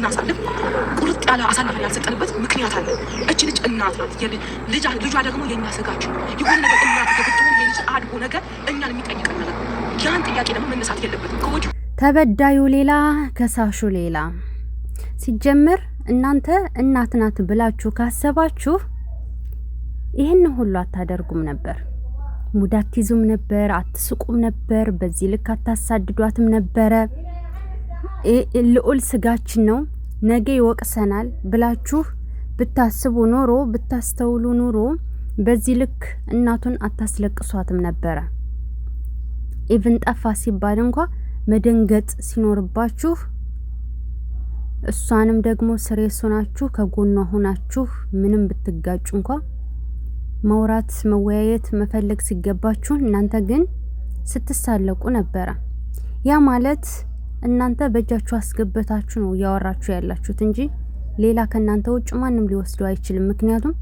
ስናሳልፍ ቁርጥ ያለ አሳልፈን ያልሰጠንበት ምክንያት አለ። እቺ ልጅ እናት ናት። ልጇ ደግሞ የእኛ ስጋችን የሆነ ነገር እናት ገብቶን የልጅ አድጎ ነገር እኛን የሚጠይቀን ነገር ያን ጥያቄ ደግሞ መነሳት የለበትም ከወዲሁ። ተበዳዩ ሌላ ከሳሹ ሌላ። ሲጀምር እናንተ እናት ናት ብላችሁ ካሰባችሁ ይህን ሁሉ አታደርጉም ነበር። ሙድ አትይዙም ነበር፣ አትስቁም ነበር፣ በዚህ ልክ አታሳድዷትም ነበረ። ልዑል ስጋችን ነው ነገ ይወቅሰናል ብላችሁ ብታስቡ ኖሮ ብታስተውሉ ኖሮ በዚህ ልክ እናቱን አታስለቅሷትም ነበረ። ኢቭን ጠፋ ሲባል እንኳ መደንገጥ ሲኖርባችሁ እሷንም ደግሞ ስሬስ ሆናችሁ ከጎኗ ሆናችሁ ምንም ብትጋጩ እንኳ ማውራት መወያየት መፈለግ ሲገባችሁ እናንተ ግን ስትሳለቁ ነበረ። ያ ማለት እናንተ በእጃችሁ አስገብታችሁ ነው ያወራችሁ ያላችሁት እንጂ ሌላ ከናንተ ውጭ ማንም ሊወስደው አይችልም። ምክንያቱም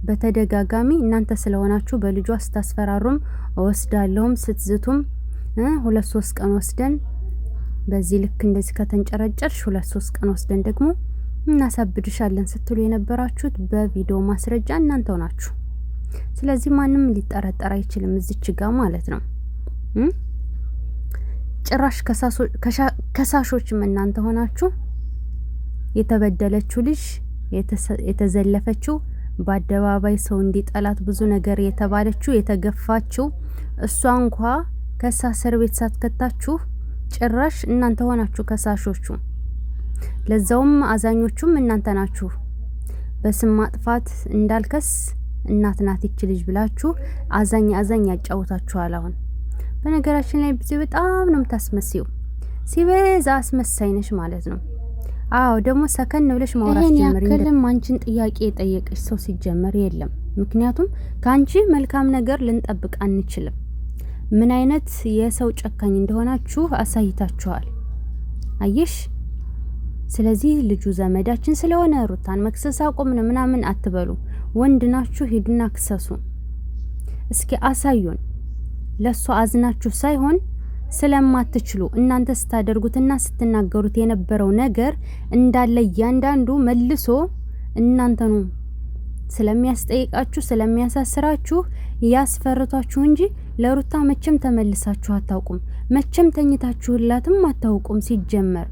በተደጋጋሚ እናንተ ስለሆናችሁ በልጇ ስታስፈራሩም ወስዳለሁም ስትዝቱም 2-3 ቀን ወስደን በዚህ ልክ እንደዚህ ከተንጨረጨርሽ 2-3 ቀን ወስደን ደግሞ እናሳብድሻለን ስትሉ የነበራችሁት በቪዲዮ ማስረጃ እናንተው ናችሁ። ስለዚህ ማንም ሊጠረጠር አይችልም እዚች ጋር ማለት ነው። ጭራሽ ከሳሾችም እናንተ ሆናችሁ የተበደለችው ልጅ የተዘለፈችው በአደባባይ ሰው እንዲጠላት ብዙ ነገር የተባለችው የተገፋችው እሷ እንኳ ከሳ እስር ቤት ሳትከታችሁ ጭራሽ እናንተ ሆናችሁ ከሳሾቹ። ለዛውም አዛኞቹም እናንተ ናችሁ። በስም ማጥፋት እንዳልከስ እናት ናት ይች ልጅ ብላችሁ አዛኝ ያጫውታችኋል። አሁን በነገራችን ላይ በጣም ነው የምታስመስዩ። ሲበዛ አስመሳይ ነሽ ማለት ነው። አዎ ደግሞ ሰከን ብለሽ ማውራት ጀምሪ። እንደም አንቺን ጥያቄ የጠየቀሽ ሰው ሲጀመር የለም። ምክንያቱም ካንቺ መልካም ነገር ልንጠብቅ አንችልም። ምን አይነት የሰው ጨካኝ እንደሆናችሁ አሳይታችኋል። አየሽ። ስለዚህ ልጁ ዘመዳችን ስለሆነ ሩታን መክሰስ አቆምን ምናምን አትበሉ። ወንድ ናችሁ፣ ሂዱና ክሰሱ። እስኪ አሳዩን። ለሷ አዝናችሁ ሳይሆን ስለማትችሉ እናንተ ስታደርጉትና ስትናገሩት የነበረው ነገር እንዳለ እያንዳንዱ መልሶ እናንተኑ ስለሚያስጠይቃችሁ ስለሚያሳስራችሁ ያስፈርቷችሁ እንጂ ለሩታ መቼም ተመልሳችሁ አታውቁም። መቼም ተኝታችሁላትም አታውቁም ሲጀመር።